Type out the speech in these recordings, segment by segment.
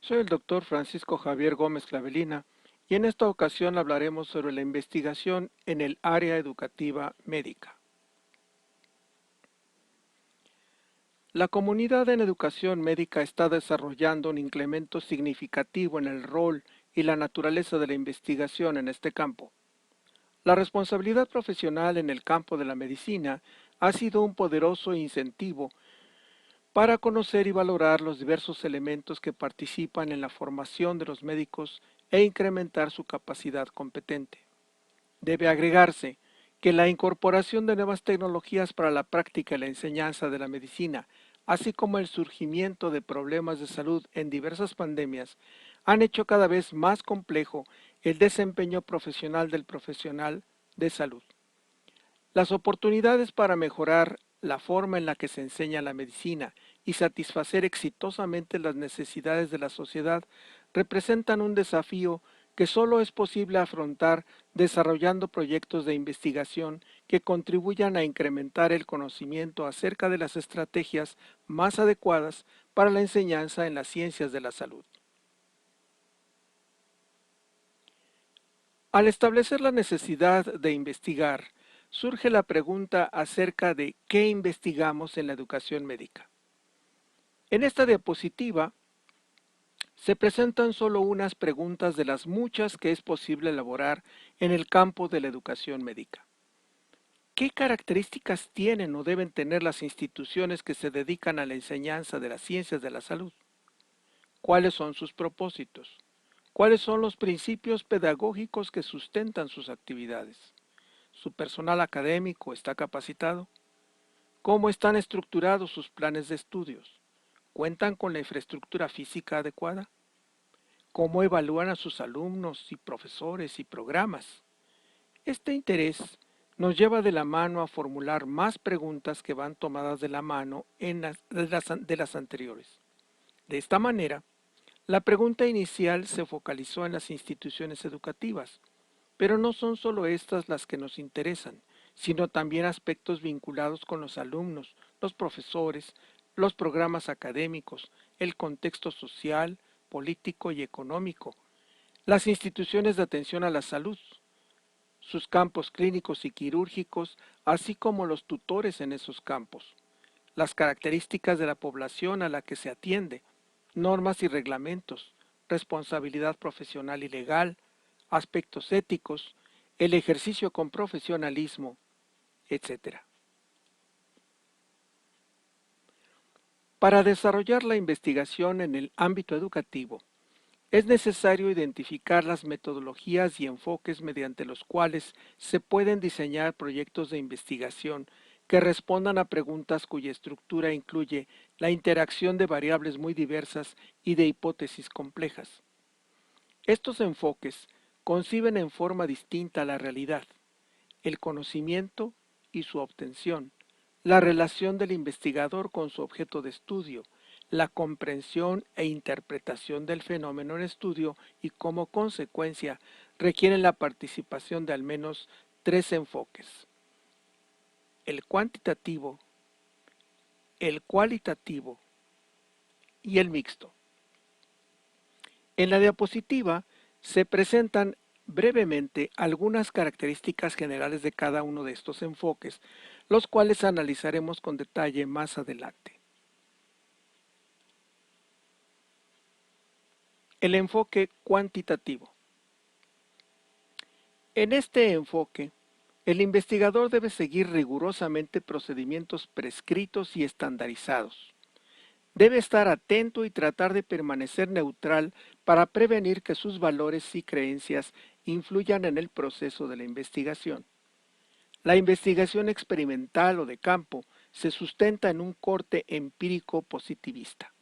Soy el doctor Francisco Javier Gómez Clavelina y en esta ocasión hablaremos sobre la investigación en el área educativa médica. La comunidad en educación médica está desarrollando un incremento significativo en el rol y la naturaleza de la investigación en este campo. La responsabilidad profesional en el campo de la medicina ha sido un poderoso incentivo para conocer y valorar los diversos elementos que participan en la formación de los médicos e incrementar su capacidad competente. Debe agregarse que la incorporación de nuevas tecnologías para la práctica y la enseñanza de la medicina, así como el surgimiento de problemas de salud en diversas pandemias, han hecho cada vez más complejo el desempeño profesional del profesional de salud. Las oportunidades para mejorar la forma en la que se enseña la medicina y satisfacer exitosamente las necesidades de la sociedad representan un desafío que solo es posible afrontar desarrollando proyectos de investigación que contribuyan a incrementar el conocimiento acerca de las estrategias más adecuadas para la enseñanza en las ciencias de la salud. Al establecer la necesidad de investigar, surge la pregunta acerca de qué investigamos en la educación médica. En esta diapositiva se presentan solo unas preguntas de las muchas que es posible elaborar en el campo de la educación médica. ¿Qué características tienen o deben tener las instituciones que se dedican a la enseñanza de las ciencias de la salud? ¿Cuáles son sus propósitos? ¿Cuáles son los principios pedagógicos que sustentan sus actividades? ¿Su personal académico está capacitado? ¿Cómo están estructurados sus planes de estudios? ¿Cuentan con la infraestructura física adecuada? ¿Cómo evalúan a sus alumnos y profesores y programas? Este interés nos lleva de la mano a formular más preguntas que van tomadas de la mano de las anteriores. De esta manera, la pregunta inicial se focalizó en las instituciones educativas, pero no son solo estas las que nos interesan, sino también aspectos vinculados con los alumnos, los profesores, los programas académicos, el contexto social, político y económico, las instituciones de atención a la salud, sus campos clínicos y quirúrgicos, así como los tutores en esos campos, las características de la población a la que se atiende, normas y reglamentos, responsabilidad profesional y legal, aspectos éticos, el ejercicio con profesionalismo, etc. Para desarrollar la investigación en el ámbito educativo, es necesario identificar las metodologías y enfoques mediante los cuales se pueden diseñar proyectos de investigación que respondan a preguntas cuya estructura incluye la interacción de variables muy diversas y de hipótesis complejas. Estos enfoques conciben en forma distinta la realidad, el conocimiento y su obtención, la relación del investigador con su objeto de estudio, la comprensión e interpretación del fenómeno en estudio y como consecuencia requieren la participación de al menos tres enfoques: el cuantitativo, el cualitativo y el mixto. En la diapositiva se presentan brevemente algunas características generales de cada uno de estos enfoques, los cuales analizaremos con detalle más adelante. El enfoque cuantitativo. En este enfoque, el investigador debe seguir rigurosamente procedimientos prescritos y estandarizados. Debe estar atento y tratar de permanecer neutral para prevenir que sus valores y creencias influyan en el proceso de la investigación. La investigación experimental o de campo se sustenta en un corte empírico positivista.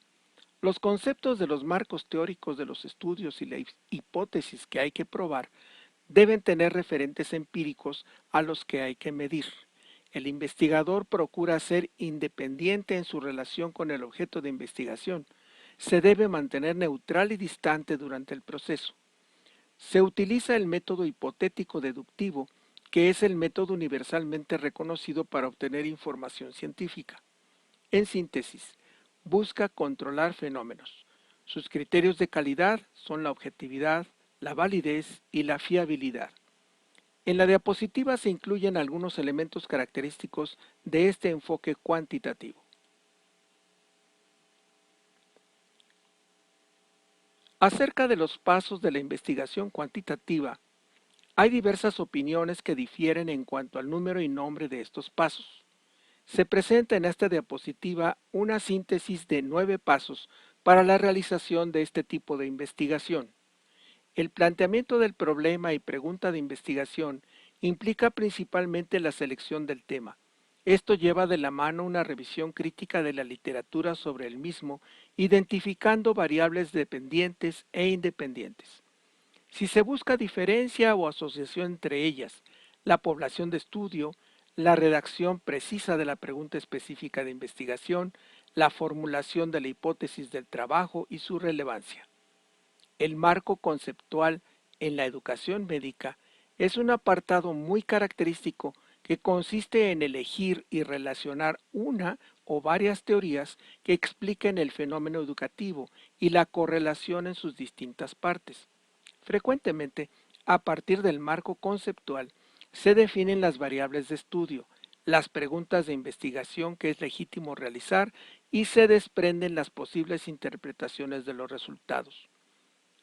Los conceptos de los marcos teóricos de los estudios y la hipótesis que hay que probar deben tener referentes empíricos a los que hay que medir. El investigador procura ser independiente en su relación con el objeto de investigación. Se debe mantener neutral y distante durante el proceso. Se utiliza el método hipotético deductivo, que es el método universalmente reconocido para obtener información científica. En síntesis, busca controlar fenómenos. Sus criterios de calidad son la objetividad, la validez y la fiabilidad. En la diapositiva se incluyen algunos elementos característicos de este enfoque cuantitativo. Acerca de los pasos de la investigación cuantitativa, hay diversas opiniones que difieren en cuanto al número y nombre de estos pasos. Se presenta en esta diapositiva una síntesis de 9 pasos para la realización de este tipo de investigación. El planteamiento del problema y pregunta de investigación implica principalmente la selección del tema. Esto lleva de la mano una revisión crítica de la literatura sobre el mismo, identificando variables dependientes e independientes. Si se busca diferencia o asociación entre ellas, la población de estudio, la redacción precisa de la pregunta específica de investigación, la formulación de la hipótesis del trabajo y su relevancia. El marco conceptual en la educación médica es un apartado muy característico que consiste en elegir y relacionar una o varias teorías que expliquen el fenómeno educativo y la correlación en sus distintas partes. Frecuentemente, a partir del marco conceptual, se definen las variables de estudio, las preguntas de investigación que es legítimo realizar y se desprenden las posibles interpretaciones de los resultados.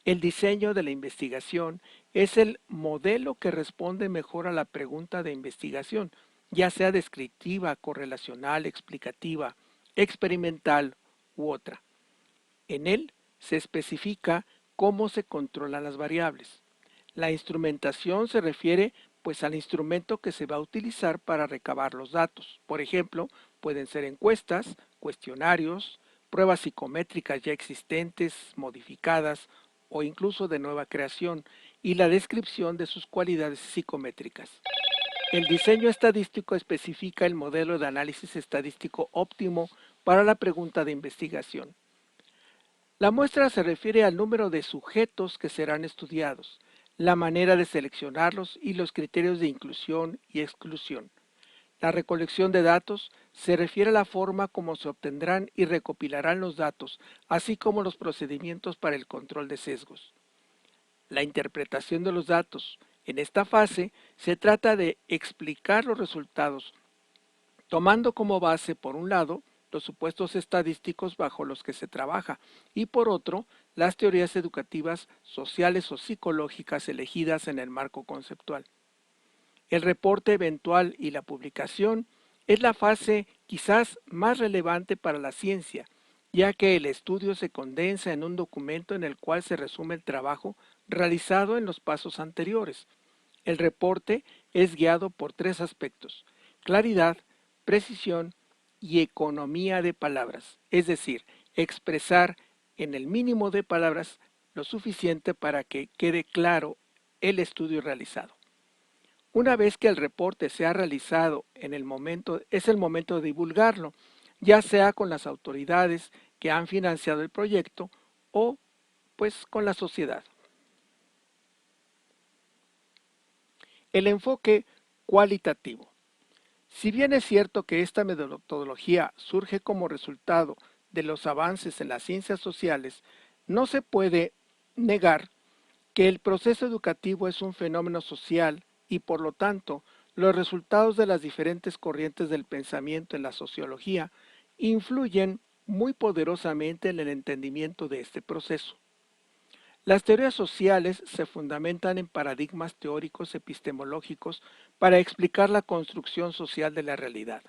El diseño de la investigación es el modelo que responde mejor a la pregunta de investigación, ya sea descriptiva, correlacional, explicativa, experimental u otra. En él se especifica cómo se controlan las variables. La instrumentación se refiere pues al instrumento que se va a utilizar para recabar los datos. Por ejemplo, pueden ser encuestas, cuestionarios, pruebas psicométricas ya existentes, modificadas o incluso de nueva creación, y la descripción de sus cualidades psicométricas. El diseño estadístico especifica el modelo de análisis estadístico óptimo para la pregunta de investigación. La muestra se refiere al número de sujetos que serán estudiados, la manera de seleccionarlos y los criterios de inclusión y exclusión. La recolección de datos se refiere a la forma como se obtendrán y recopilarán los datos, así como los procedimientos para el control de sesgos. La interpretación de los datos. En esta fase se trata de explicar los resultados, tomando como base, por un lado, los supuestos estadísticos bajo los que se trabaja y por otro, las teorías educativas, sociales o psicológicas elegidas en el marco conceptual. El reporte eventual y la publicación es la fase quizás más relevante para la ciencia, ya que el estudio se condensa en un documento en el cual se resume el trabajo realizado en los pasos anteriores. El reporte es guiado por 3 aspectos: claridad, precisión y economía de palabras, es decir, expresar en el mínimo de palabras lo suficiente para que quede claro el estudio realizado. Una vez que el reporte se ha realizado es el momento de divulgarlo, ya sea con las autoridades que han financiado el proyecto o pues con la sociedad. El enfoque cualitativo. Si bien es cierto que esta metodología surge como resultado de los avances en las ciencias sociales, no se puede negar que el proceso educativo es un fenómeno social y por lo tanto los resultados de las diferentes corrientes del pensamiento en la sociología influyen muy poderosamente en el entendimiento de este proceso. Las teorías sociales se fundamentan en paradigmas teóricos epistemológicos para explicar la construcción social de la realidad.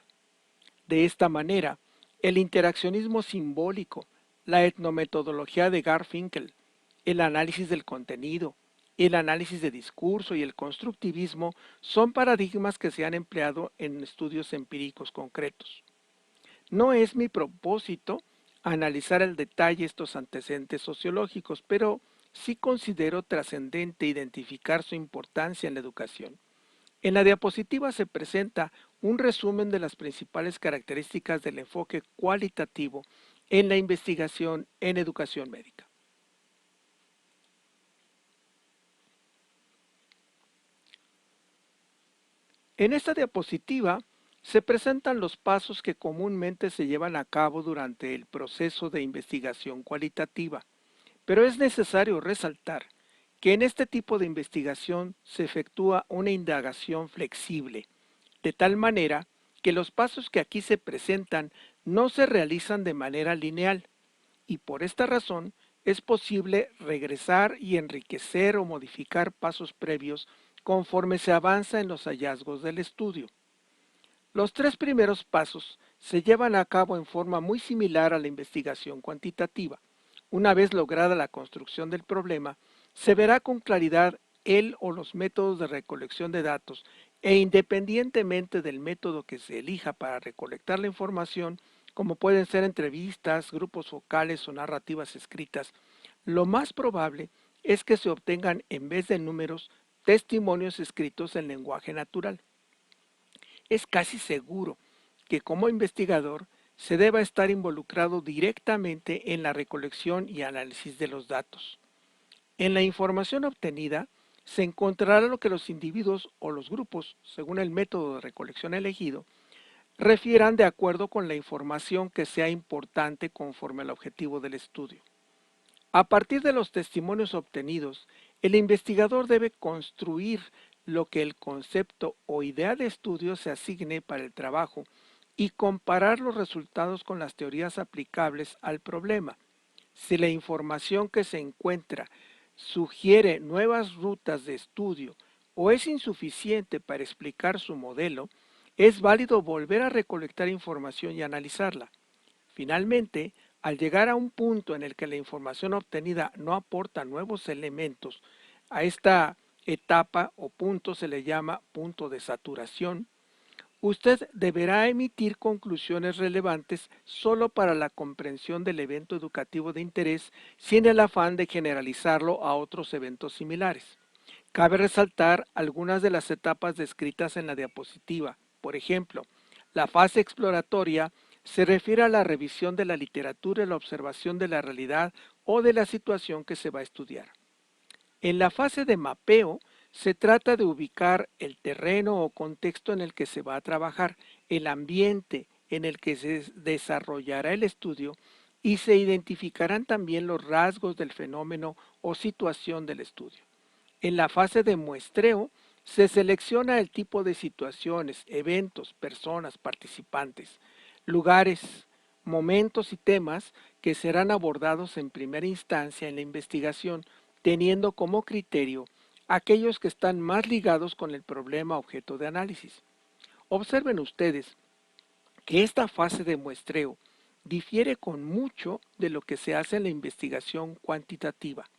De esta manera, el interaccionismo simbólico, la etnometodología de Garfinkel, el análisis del contenido, el análisis de discurso y el constructivismo son paradigmas que se han empleado en estudios empíricos concretos. No es mi propósito analizar al detalle estos antecedentes sociológicos, pero sí considero trascendente identificar su importancia en la educación. En la diapositiva se presenta un resumen de las principales características del enfoque cualitativo en la investigación en educación médica. En esta diapositiva se presentan los pasos que comúnmente se llevan a cabo durante el proceso de investigación cualitativa. pero es necesario resaltar que en este tipo de investigación se efectúa una indagación flexible, de tal manera que los pasos que aquí se presentan no se realizan de manera lineal, y por esta razón es posible regresar y enriquecer o modificar pasos previos conforme se avanza en los hallazgos del estudio. Los tres primeros pasos se llevan a cabo en forma muy similar a la investigación cuantitativa. Una vez lograda la construcción del problema, se verá con claridad el o los métodos de recolección de datos e independientemente del método que se elija para recolectar la información, como pueden ser entrevistas, grupos focales o narrativas escritas, lo más probable es que se obtengan en vez de números testimonios escritos en lenguaje natural. Es casi seguro que como investigador se deba estar involucrado directamente en la recolección y análisis de los datos. En la información obtenida se encontrará lo que los individuos o los grupos, según el método de recolección elegido, refieran de acuerdo con la información que sea importante conforme al objetivo del estudio. A partir de los testimonios obtenidos, el investigador debe construir lo que el concepto o idea de estudio se asigne para el trabajo y comparar los resultados con las teorías aplicables al problema. Si la información que se encuentra sugiere nuevas rutas de estudio o es insuficiente para explicar su modelo, es válido volver a recolectar información y analizarla. Finalmente, al llegar a un punto en el que la información obtenida no aporta nuevos elementos, a esta etapa o punto se le llama punto de saturación, usted deberá emitir conclusiones relevantes solo para la comprensión del evento educativo de interés sin el afán de generalizarlo a otros eventos similares. Cabe resaltar algunas de las etapas descritas en la diapositiva. Por ejemplo, la fase exploratoria se refiere a la revisión de la literatura y la observación de la realidad o de la situación que se va a estudiar. En la fase de mapeo se trata de ubicar el terreno o contexto en el que se va a trabajar, el ambiente en el que se desarrollará el estudio y se identificarán también los rasgos del fenómeno o situación del estudio. En la fase de muestreo se selecciona el tipo de situaciones, eventos, personas, participantes, lugares, momentos y temas que serán abordados en primera instancia en la investigación, teniendo como criterio aquellos que están más ligados con el problema objeto de análisis. Observen ustedes que esta fase de muestreo difiere con mucho de lo que se hace en la investigación cuantitativa.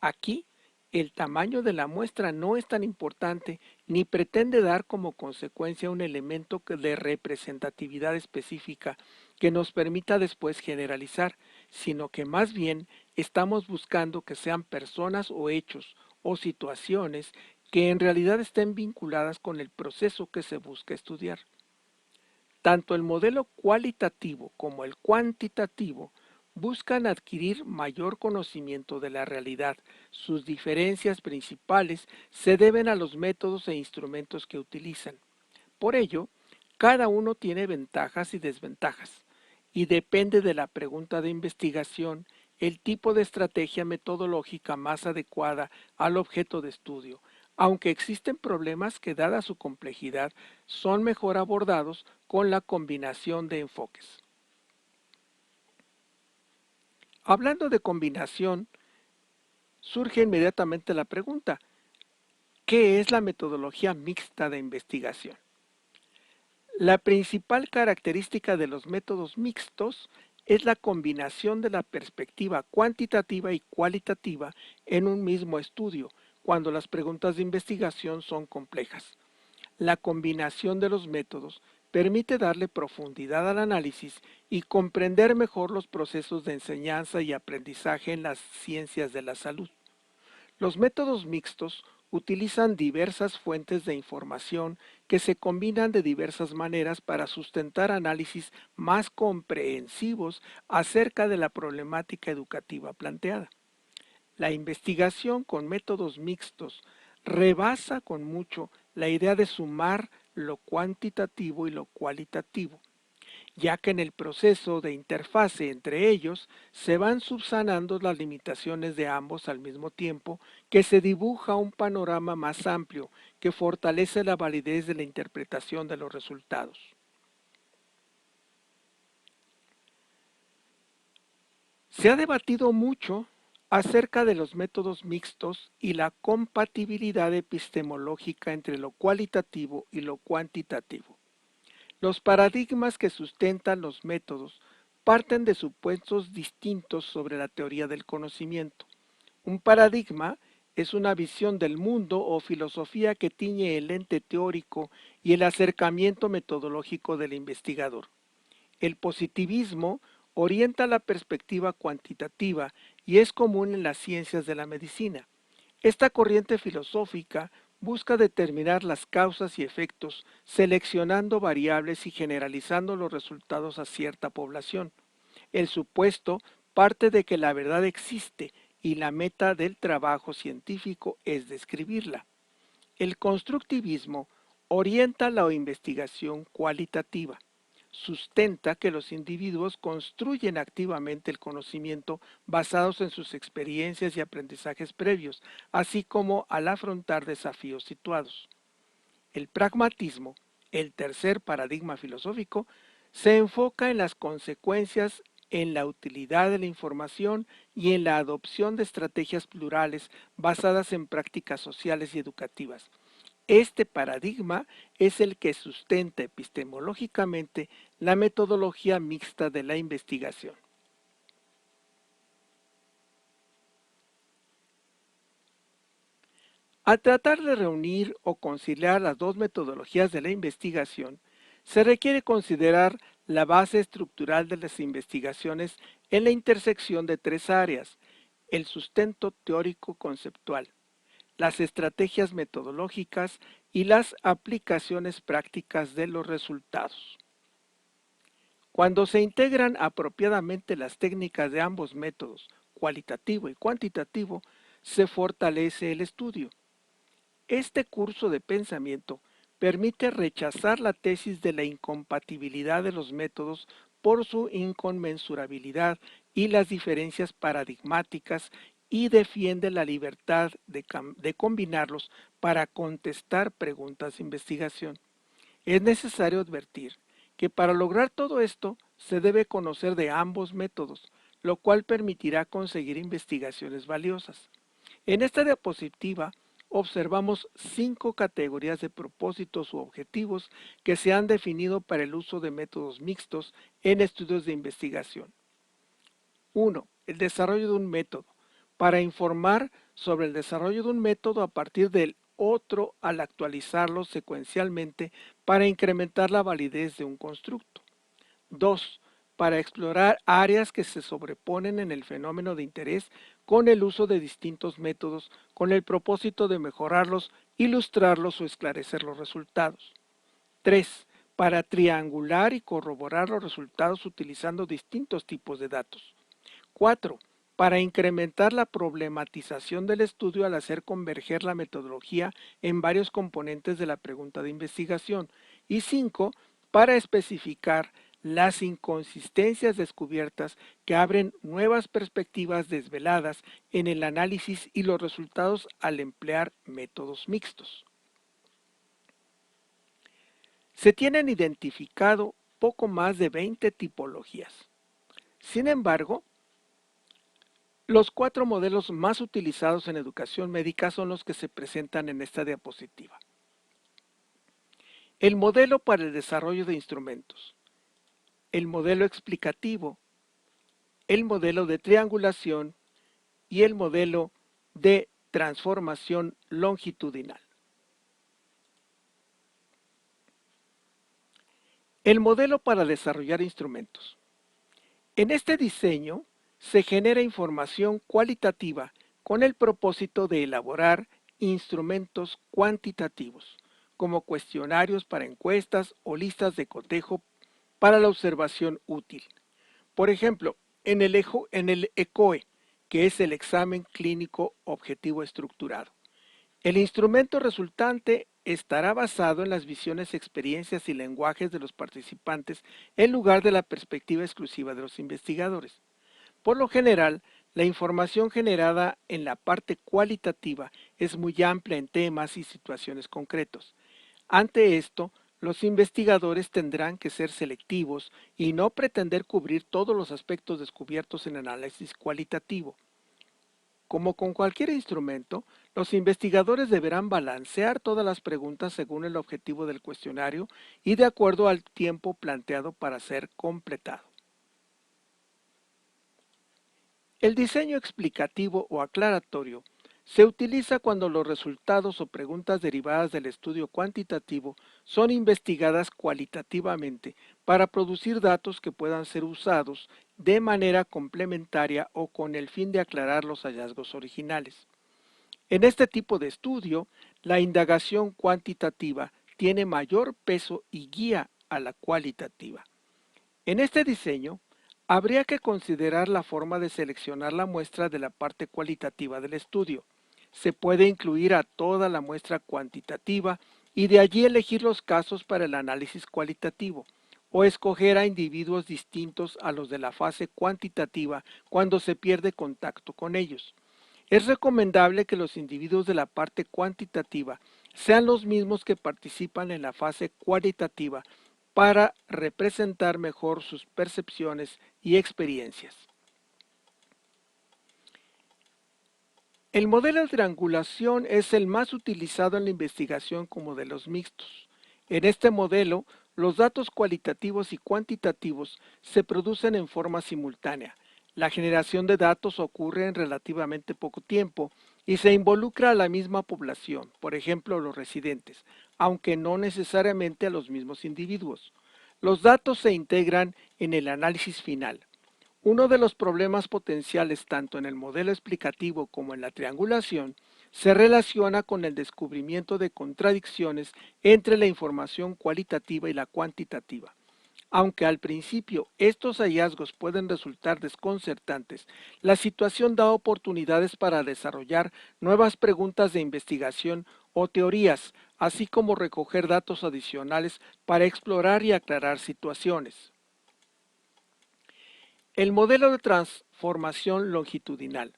Aquí, el tamaño de la muestra no es tan importante ni pretende dar como consecuencia un elemento de representatividad específica que nos permita después generalizar, sino que más bien estamos buscando que sean personas o hechos o situaciones que en realidad estén vinculadas con el proceso que se busca estudiar. Tanto el modelo cualitativo como el cuantitativo buscan adquirir mayor conocimiento de la realidad. Sus diferencias principales se deben a los métodos e instrumentos que utilizan. Por ello, cada uno tiene ventajas y desventajas, y depende de la pregunta de investigación, el tipo de estrategia metodológica más adecuada al objeto de estudio, aunque existen problemas que, dada su complejidad, son mejor abordados con la combinación de enfoques. Hablando de combinación, surge inmediatamente la pregunta, ¿qué es la metodología mixta de investigación? La principal característica de los métodos mixtos es la combinación de la perspectiva cuantitativa y cualitativa en un mismo estudio, cuando las preguntas de investigación son complejas. La combinación de los métodos permite darle profundidad al análisis y comprender mejor los procesos de enseñanza y aprendizaje en las ciencias de la salud. Los métodos mixtos utilizan diversas fuentes de información que se combinan de diversas maneras para sustentar análisis más comprensivos acerca de la problemática educativa planteada. La investigación con métodos mixtos rebasa con mucho la idea de sumar lo cuantitativo y lo cualitativo, ya que en el proceso de interfase entre ellos se van subsanando las limitaciones de ambos al mismo tiempo que se dibuja un panorama más amplio que fortalece la validez de la interpretación de los resultados. Se ha debatido mucho acerca de los métodos mixtos y la compatibilidad epistemológica entre lo cualitativo y lo cuantitativo. Los paradigmas que sustentan los métodos parten de supuestos distintos sobre la teoría del conocimiento. Un paradigma es una visión del mundo o filosofía que tiñe el ente teórico y el acercamiento metodológico del investigador. El positivismo orienta la perspectiva cuantitativa y es común en las ciencias de la medicina. Esta corriente filosófica busca determinar las causas y efectos, seleccionando variables y generalizando los resultados a cierta población. El supuesto parte de que la verdad existe y la meta del trabajo científico es describirla. El constructivismo orienta la investigación cualitativa. Sustenta que los individuos construyen activamente el conocimiento basados en sus experiencias y aprendizajes previos, así como al afrontar desafíos situados. El pragmatismo, el tercer paradigma filosófico, se enfoca en las consecuencias, en la utilidad de la información y en la adopción de estrategias plurales basadas en prácticas sociales y educativas. Este paradigma es el que sustenta epistemológicamente la metodología mixta de la investigación. Al tratar de reunir o conciliar las dos metodologías de la investigación, se requiere considerar la base estructural de las investigaciones en la intersección de tres áreas: el sustento teórico-conceptual, las estrategias metodológicas y las aplicaciones prácticas de los resultados. Cuando se integran apropiadamente las técnicas de ambos métodos, cualitativo y cuantitativo, se fortalece el estudio. Este curso de pensamiento permite rechazar la tesis de la incompatibilidad de los métodos por su inconmensurabilidad y las diferencias paradigmáticas y defiende la libertad de combinarlos para contestar preguntas de investigación. Es necesario advertir que para lograr todo esto se debe conocer de ambos métodos, lo cual permitirá conseguir investigaciones valiosas. En esta diapositiva observamos 5 categorías de propósitos u objetivos que se han definido para el uso de métodos mixtos en estudios de investigación. 1. El desarrollo de un método. Para informar sobre el desarrollo de un método a partir del otro al actualizarlo secuencialmente para incrementar la validez de un constructo. 2. Para explorar áreas que se sobreponen en el fenómeno de interés con el uso de distintos métodos con el propósito de mejorarlos, ilustrarlos o esclarecer los resultados. 3. Para triangular y corroborar los resultados utilizando distintos tipos de datos. 4. Para incrementar la problematización del estudio al hacer converger la metodología en varios componentes de la pregunta de investigación. Y 5. Para especificar las inconsistencias descubiertas que abren nuevas perspectivas desveladas en el análisis y los resultados al emplear métodos mixtos. Se tienen identificado poco más de 20 tipologías. Sin embargo, los 4 modelos más utilizados en educación médica son los que se presentan en esta diapositiva. El modelo para el desarrollo de instrumentos, el modelo explicativo, el modelo de triangulación y el modelo de transformación longitudinal. El modelo para desarrollar instrumentos. En este diseño se genera información cualitativa con el propósito de elaborar instrumentos cuantitativos, como cuestionarios para encuestas o listas de cotejo para la observación útil. Por ejemplo, en el ECOE, que es el examen clínico objetivo estructurado. El instrumento resultante estará basado en las visiones, experiencias y lenguajes de los participantes en lugar de la perspectiva exclusiva de los investigadores. Por lo general, la información generada en la parte cualitativa es muy amplia en temas y situaciones concretos. Ante esto, los investigadores tendrán que ser selectivos y no pretender cubrir todos los aspectos descubiertos en el análisis cualitativo. Como con cualquier instrumento, los investigadores deberán balancear todas las preguntas según el objetivo del cuestionario y de acuerdo al tiempo planteado para ser completado. El diseño explicativo o aclaratorio se utiliza cuando los resultados o preguntas derivadas del estudio cuantitativo son investigadas cualitativamente para producir datos que puedan ser usados de manera complementaria o con el fin de aclarar los hallazgos originales. En este tipo de estudio, la indagación cuantitativa tiene mayor peso y guía a la cualitativa. En este diseño, habría que considerar la forma de seleccionar la muestra de la parte cualitativa del estudio. Se puede incluir a toda la muestra cuantitativa y de allí elegir los casos para el análisis cualitativo, o escoger a individuos distintos a los de la fase cuantitativa cuando se pierde contacto con ellos. Es recomendable que los individuos de la parte cuantitativa sean los mismos que participan en la fase cualitativa para representar mejor sus percepciones y experiencias. El modelo de triangulación es el más utilizado en la investigación con modelos mixtos. En este modelo, los datos cualitativos y cuantitativos se producen en forma simultánea. La generación de datos ocurre en relativamente poco tiempo y se involucra a la misma población, por ejemplo los residentes, aunque no necesariamente a los mismos individuos. Los datos se integran en el análisis final. Uno de los problemas potenciales tanto en el modelo explicativo como en la triangulación se relaciona con el descubrimiento de contradicciones entre la información cualitativa y la cuantitativa. Aunque al principio estos hallazgos pueden resultar desconcertantes, la situación da oportunidades para desarrollar nuevas preguntas de investigación o teorías, así como recoger datos adicionales para explorar y aclarar situaciones. El modelo de transformación longitudinal.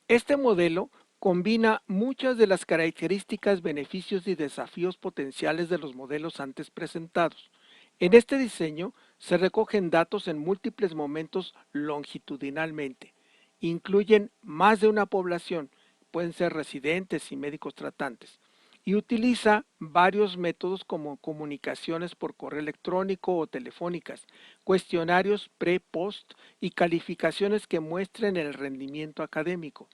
Este modelo combina muchas de las características, beneficios y desafíos potenciales de los modelos antes presentados. En este diseño se recogen datos en múltiples momentos longitudinalmente. Incluyen más de una población, pueden ser residentes y médicos tratantes, y utiliza varios métodos como comunicaciones por correo electrónico o telefónicas, cuestionarios pre-post y calificaciones que muestren el rendimiento académico.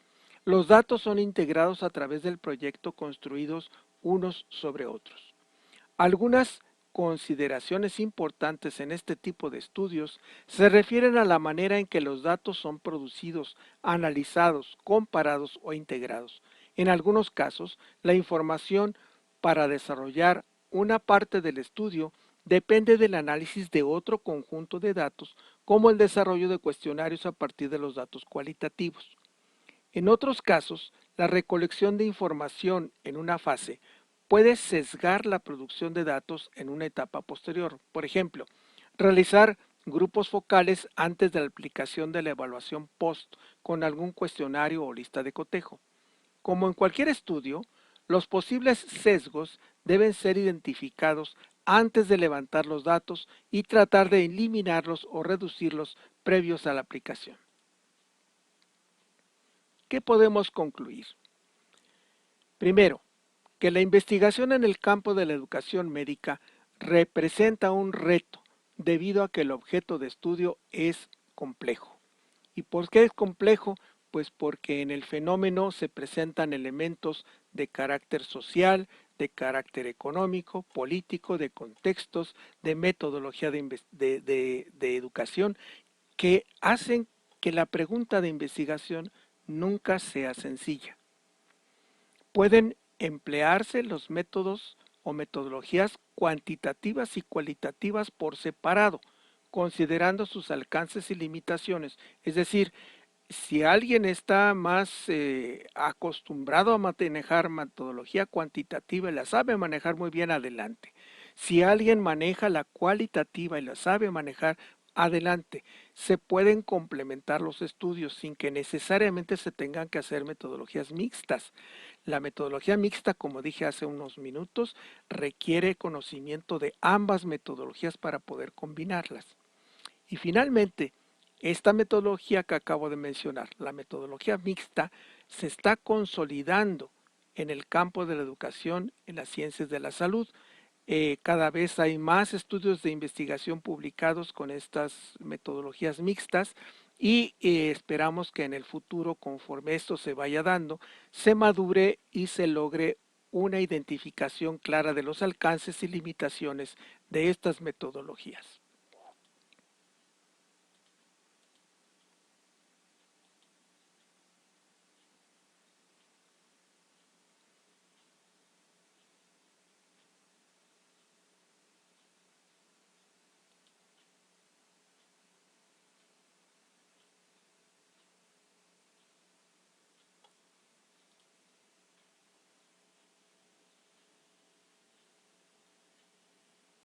Los datos son integrados a través del proyecto construidos unos sobre otros. Algunas consideraciones importantes en este tipo de estudios se refieren a la manera en que los datos son producidos, analizados, comparados o integrados. En algunos casos, la información para desarrollar una parte del estudio depende del análisis de otro conjunto de datos, como el desarrollo de cuestionarios a partir de los datos cualitativos. En otros casos, la recolección de información en una fase puede sesgar la producción de datos en una etapa posterior. Por ejemplo, realizar grupos focales antes de la aplicación de la evaluación post con algún cuestionario o lista de cotejo. Como en cualquier estudio, los posibles sesgos deben ser identificados antes de levantar los datos y tratar de eliminarlos o reducirlos previos a la aplicación. ¿Qué podemos concluir? Primero, que la investigación en el campo de la educación médica representa un reto debido a que el objeto de estudio es complejo. ¿Y por qué es complejo? Pues porque en el fenómeno se presentan elementos de carácter social, de carácter económico, político, de contextos, de metodología de educación que hacen que la pregunta de investigación nunca sea sencilla. Pueden emplearse los métodos o metodologías cuantitativas y cualitativas por separado, considerando sus alcances y limitaciones. Es decir, Si alguien está más acostumbrado a manejar metodología cuantitativa y la sabe manejar muy bien, adelante. Si alguien maneja la cualitativa y la sabe manejar, adelante. Se pueden complementar los estudios sin que necesariamente se tengan que hacer metodologías mixtas. La metodología mixta, como dije hace unos minutos, requiere conocimiento de ambas metodologías para poder combinarlas. Y finalmente, esta metodología que acabo de mencionar, la metodología mixta, se está consolidando en el campo de la educación en las ciencias de la salud. Cada vez hay más estudios de investigación publicados con estas metodologías mixtas y esperamos que en el futuro, conforme esto se vaya dando, se madure y se logre una identificación clara de los alcances y limitaciones de estas metodologías.